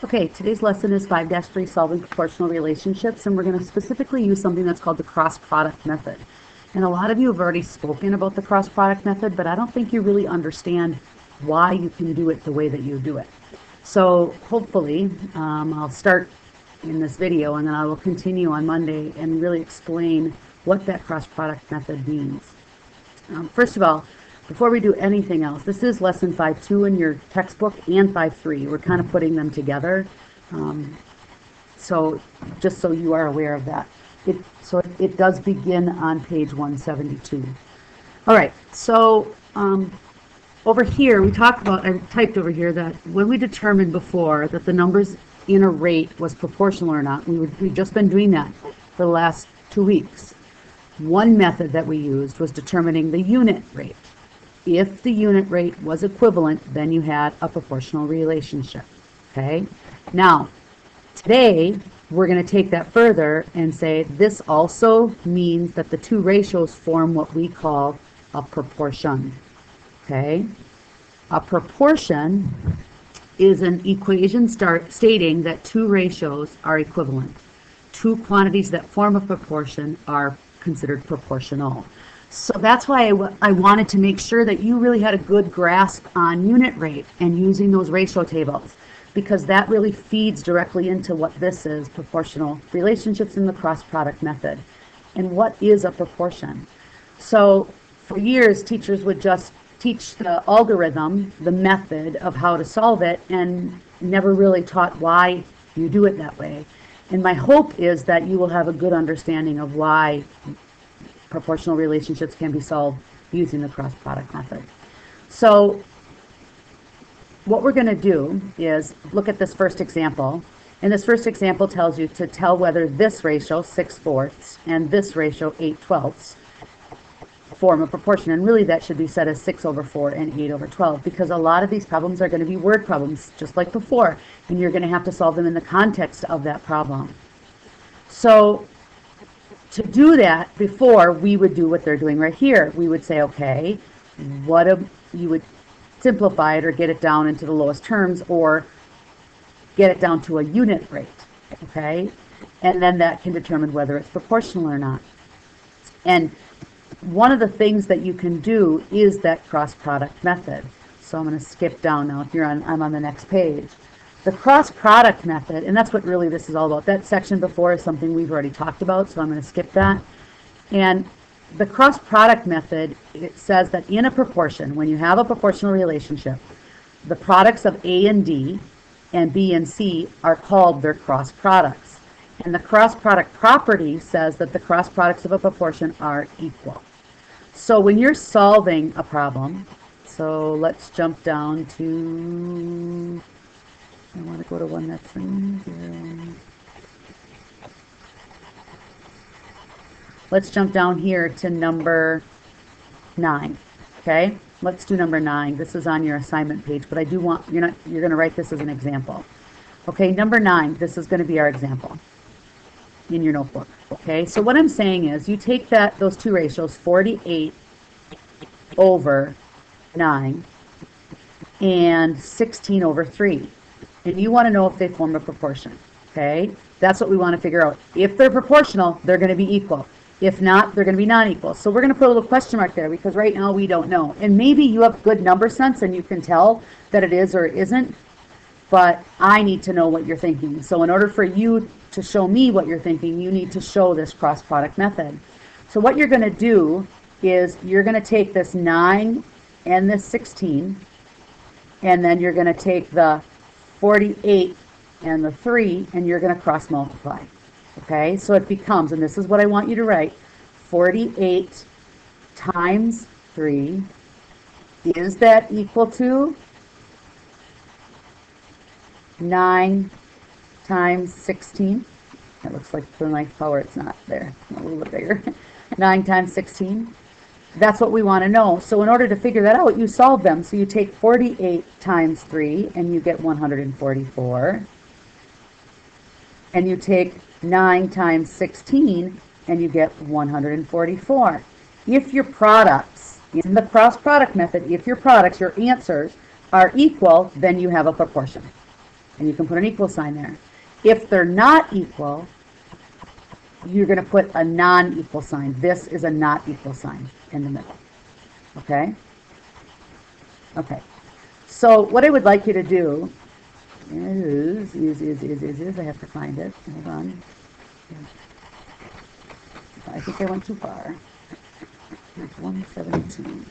Okay, today's lesson is 5-3, solving proportional relationships, and we're going to specifically use something that's called the cross-product method. And a lot of you have already spoken about the cross-product method, but I don't think you really understand why you can do it the way that you do it. So hopefully, I'll start in this video, and then I will continue on Monday and really explain what that cross-product method means. First of all, before we do anything else, this is lesson 5.2 in your textbook and 5.3. We're kind of putting them together. So just so you are aware of that. It does begin on page 172. All right, so over here, we talked about, I typed over here that when we determined before that the numbers in a rate was proportional or not, we've just been doing that for the last 2 weeks. One method that we used was determining the unit rate. If the unit rate was equivalent, then you had a proportional relationship, okay? Now, today, we're going to take that further and say this also means that the two ratios form what we call a proportion, okay? A proportion is an equation stating that two ratios are equivalent. Two quantities that form a proportion are considered proportional. So that's why I wanted to make sure that you really had a good grasp on unit rate and using those ratio tables, because that really feeds directly into what this is, proportional relationships in the cross-product method. And what is a proportion? So for years, teachers would just teach the algorithm, the method of how to solve it, and never really taught why you do it that way. And my hope is that you will have a good understanding of why proportional relationships can be solved using the cross-product method. So what we're going to do is look at this first example. And this first example tells you to tell whether this ratio, 6/4, and this ratio, 8/12, form a proportion. And really that should be set as 6/4 and 8/12, because a lot of these problems are going to be word problems, just like before. And you're going to have to solve them in the context of that problem. So to do that, before, we would do what they're doing right here. We would say, okay, you would simplify it or get it down into the lowest terms or get it down to a unit rate, okay? And then that can determine whether it's proportional or not. And one of the things that you can do is that cross-product method. So I'm going to skip down now. I'm on the next page. The cross-product method, and that's what really this is all about. That section before is something we've already talked about, so I'm going to skip that. And the cross-product method, it says that in a proportion, when you have a proportional relationship, the products of A and D and B and C are called their cross products. And the cross-product property says that the cross products of a proportion are equal. So when you're solving a problem, so let's jump down to, I want to go to one that's in here. Let's jump down here to number 9. Okay, let's do number 9. This is on your assignment page, but I do want you're going to write this as an example. Okay, number 9. This is going to be our example in your notebook. Okay, so what I'm saying is you take those two ratios, 48/9 and 16/3. And you want to know if they form a proportion, okay? That's what we want to figure out. If they're proportional, they're going to be equal. If not, they're going to be non-equal. So we're going to put a little question mark there, because right now we don't know. And maybe you have good number sense and you can tell that it is or it isn't, but I need to know what you're thinking. So in order for you to show me what you're thinking, you need to show this cross-product method. So what you're going to do is you're going to take this 9 and this 16, and then you're going to take the 48 and the 3, and you're going to cross multiply. Okay, so it becomes, and this is what I want you to write, 48 times 3, is that equal to 9 times 16? That looks like for my power, it's not there, a little bit bigger. 9 times 16. That's what we want to know. So in order to figure that out, you solve them. So you take 48 times 3, and you get 144. And you take 9 times 16, and you get 144. If your products, in the cross-product method, if your products, your answers, are equal, then you have a proportion. and you can put an equal sign there. If they're not equal, you're going to put a non-equal sign. This is a not equal sign in the middle. Okay? Okay. So what I would like you to do is I have to find it. Hold on. I think I went too far. It's 172.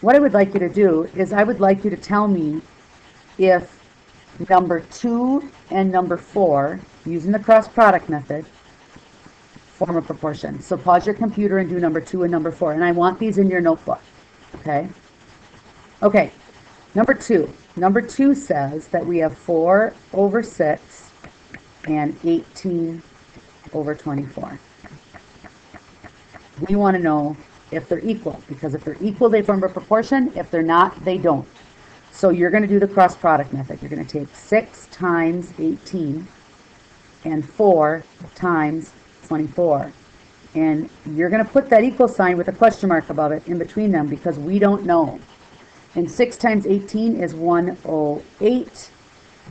What I would like you to do is I would like you to tell me if number 2 and number 4, using the cross product method, form a proportion. So pause your computer and do number 2 and number 4. And I want these in your notebook. Okay? Okay. Number 2. Number 2 says that we have 4 over 6 and 18 over 24. We want to know if they're equal, because if they're equal, they form a proportion. If they're not, they don't. So you're going to do the cross product method. You're going to take 6 times 18 and 4 times 24. And you're going to put that equal sign with a question mark above it in between them, because we don't know. And 6 times 18 is 108,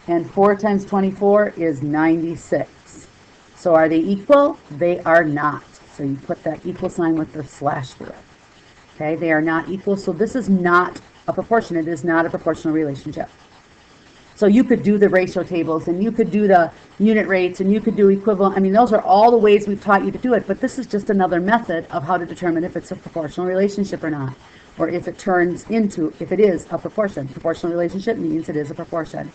and 4 times 24 is 96. So are they equal? They are not. So you put that equal sign with the slash through it. Okay, they are not equal. So this is not a proportion. It is not a proportional relationship. So you could do the ratio tables, and you could do the unit rates, and you could do equivalent. I mean, those are all the ways we've taught you to do it, but this is just another method of how to determine if it's a proportional relationship or not, or if it is a proportion. Proportional relationship means it is a proportion.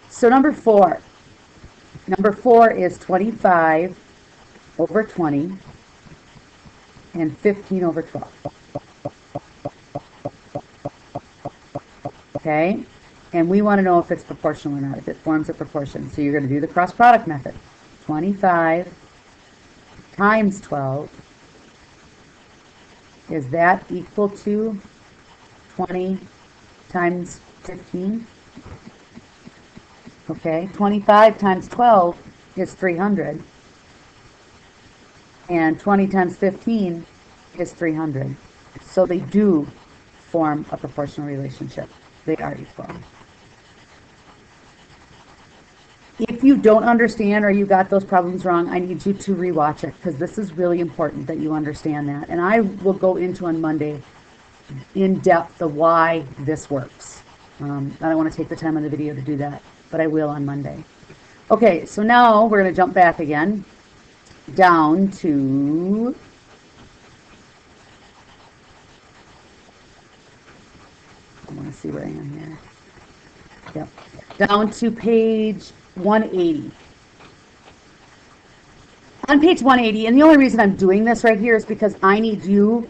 So number 4. Number 4 is 25 over 20 and 15 over 12. Okay? And we want to know if it's proportional or not, if it forms a proportion. So you're going to do the cross product method. 25 times 12, is that equal to 20 times 15? Okay, 25 times 12 is 300. And 20 times 15 is 300. So they do form a proportional relationship. They are equal. If you don't understand or you got those problems wrong, I need you to rewatch it, because this is really important that you understand that. And I will go into on Monday in depth the why this works. I don't want to take the time on the video to do that, but I will on Monday. Okay, so now we're going to jump back again down to I want to see where I am here. Yep. Down to page 180. On page 180, and the only reason I'm doing this right here is because I need you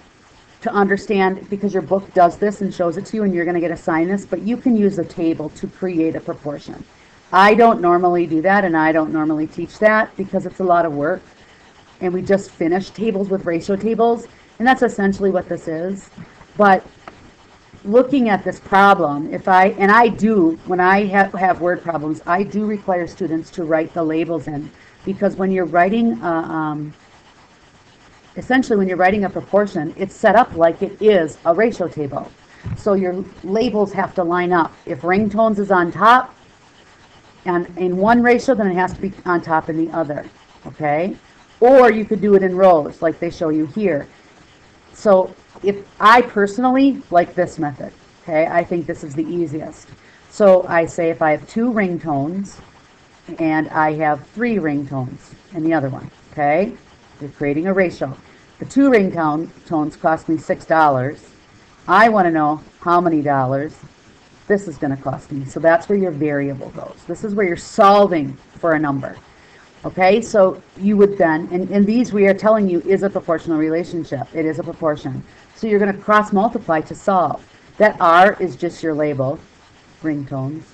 to understand, because your book does this and shows it to you, and you're going to get assigned this, but you can use a table to create a proportion. I don't normally do that, and I don't normally teach that because it's a lot of work. And we just finished tables with ratio tables, and that's essentially what this is. But looking at this problem, when I have word problems, I do require students to write the labels in, because when you're writing, essentially when you're writing a proportion, it's set up like it is a ratio table. So your labels have to line up. If ringtones is on top, and in one ratio, then it has to be on top in the other, okay? Or you could do it in rows, like they show you here. So if I personally like this method, okay, I think this is the easiest. So I say if I have 2 ringtones and I have 3 ringtones in the other one, okay, you're creating a ratio. The 2 ringtones cost me $6. I want to know how many dollars this is going to cost me. So that's where your variable goes. This is where you're solving for a number. Okay, so you would then, and these we are telling you is a proportional relationship. It is a proportion. So you're going to cross multiply to solve. That R is just your label, ringtones.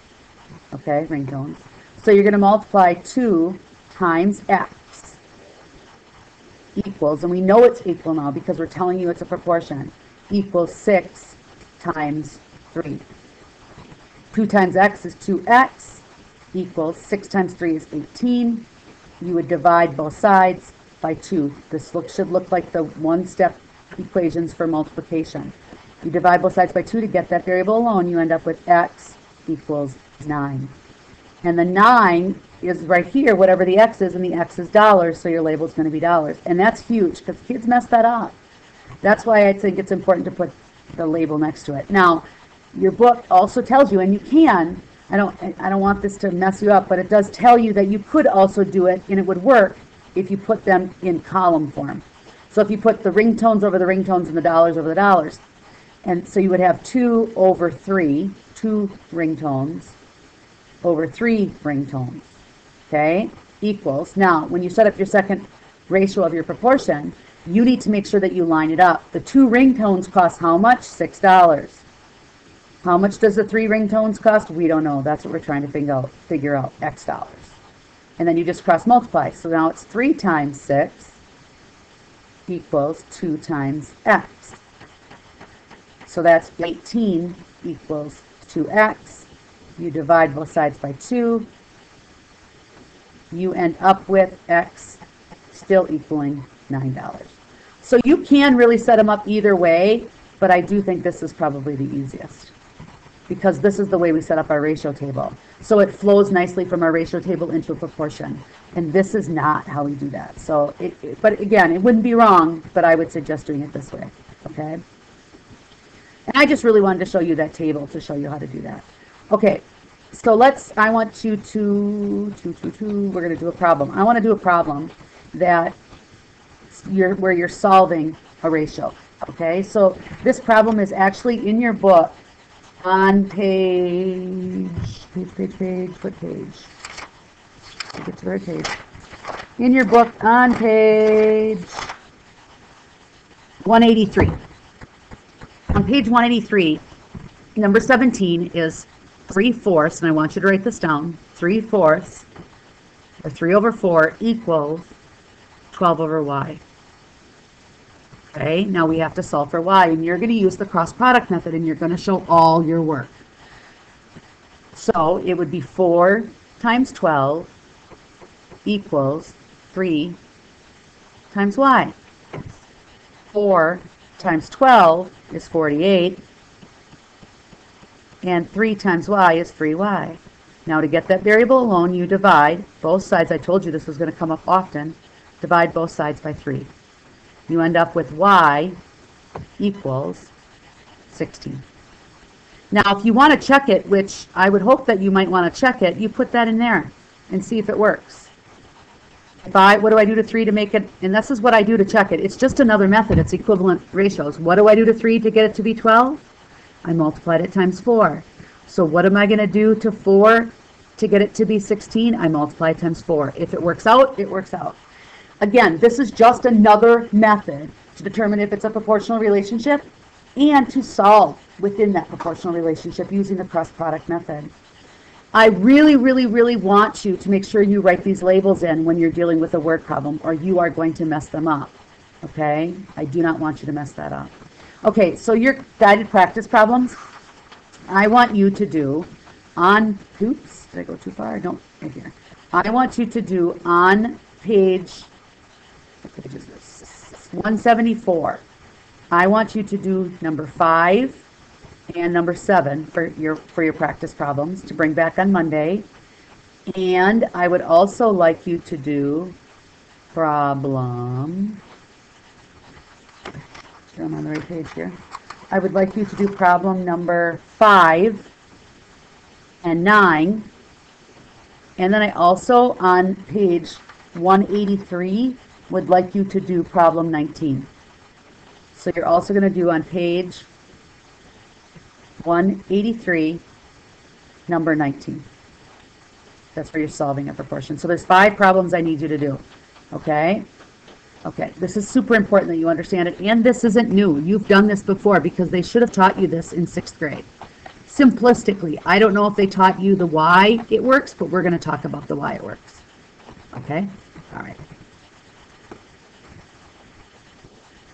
Okay, ringtones. So you're going to multiply 2 times X equals, and we know it's equal now because we're telling you it's a proportion, equals 6 times 3. 2 times X is 2X equals 6 times 3 is 18. You would divide both sides by 2. This should look like the one-step equations for multiplication. You divide both sides by 2 to get that variable alone. You end up with x equals 9. And the 9 is right here, whatever the x is, and the x is dollars, so your label is going to be dollars. And that's huge because kids mess that up. That's why I think it's important to put the label next to it. Now, your book also tells you, and you can, I don't want this to mess you up, but it does tell you that you could also do it, and it would work if you put them in column form. So if you put the ringtones over the ringtones and the dollars over the dollars, and so you would have 2 over 3, 2 ringtones over 3 ringtones, okay, equals. Now, when you set up your second ratio of your proportion, you need to make sure that you line it up. The 2 ringtones cost how much? $6. How much does the 3 ringtones cost? We don't know. That's what we're trying to figure out, X dollars. And then you just cross multiply. So now it's 3 times 6 equals 2 times X. So that's 18 equals 2X. You divide both sides by 2. You end up with X still equaling $9. So you can really set them up either way, but I do think this is probably the easiest because this is the way we set up our ratio table. So it flows nicely from our ratio table into a proportion. And this is not how we do that. So, but again, it wouldn't be wrong, but I would suggest doing it this way, okay? And I just really wanted to show you that table to show you how to do that. Okay, so I want you to, we're going to do a problem. I want to do a problem that where you're solving a ratio, okay? So this problem is actually in your book on what page? Get to the right page. In your book on page 183. On page 183, number 17 is 3/4, and I want you to write this down. 3/4, or 3 over 4, equals 12 over y. Okay, now we have to solve for y, and you're going to use the cross product method, and you're going to show all your work. So it would be 4 times 12 equals 3 times y. 4 times 12 is 48, and 3 times y is 3y. Now to get that variable alone, you divide both sides. I told you this was going to come up often. Divide both sides by 3. You end up with y equals 16. Now, if you want to check it, which I would hope that you might want to check it, you put that in there and see if it works. What do I do to 3 to make it? And this is what I do to check it. It's just another method. It's equivalent ratios. What do I do to 3 to get it to be 12? I multiplied it times 4. So what am I going to do to 4 to get it to be 16? I multiply it times 4. If it works out, it works out. Again, this is just another method to determine if it's a proportional relationship and to solve within that proportional relationship using the cross product method. I really, really, really want you to make sure you write these labels in when you're dealing with a word problem, or you are going to mess them up. Okay? I do not want you to mess that up. Okay, so your guided practice problems, I want you to do on, oops, did I go too far? No, right here. I want you to do on page, what page is this? 174. I want you to do number 5 and number 7 for your practice problems to bring back on Monday. And I would also like you to do problem, sure I'm on the right page here. I would like you to do problem number 5 and 9. And then I also, on page 183, would like you to do problem 19. So you're also going to do on page 183, number 19. That's where you're solving a proportion. So there's 5 problems I need you to do. Okay? Okay, this is super important that you understand it, and this isn't new. You've done this before because they should have taught you this in 6th grade. Simplistically, I don't know if they taught you the why it works, but we're going to talk about the why it works. Okay? All right.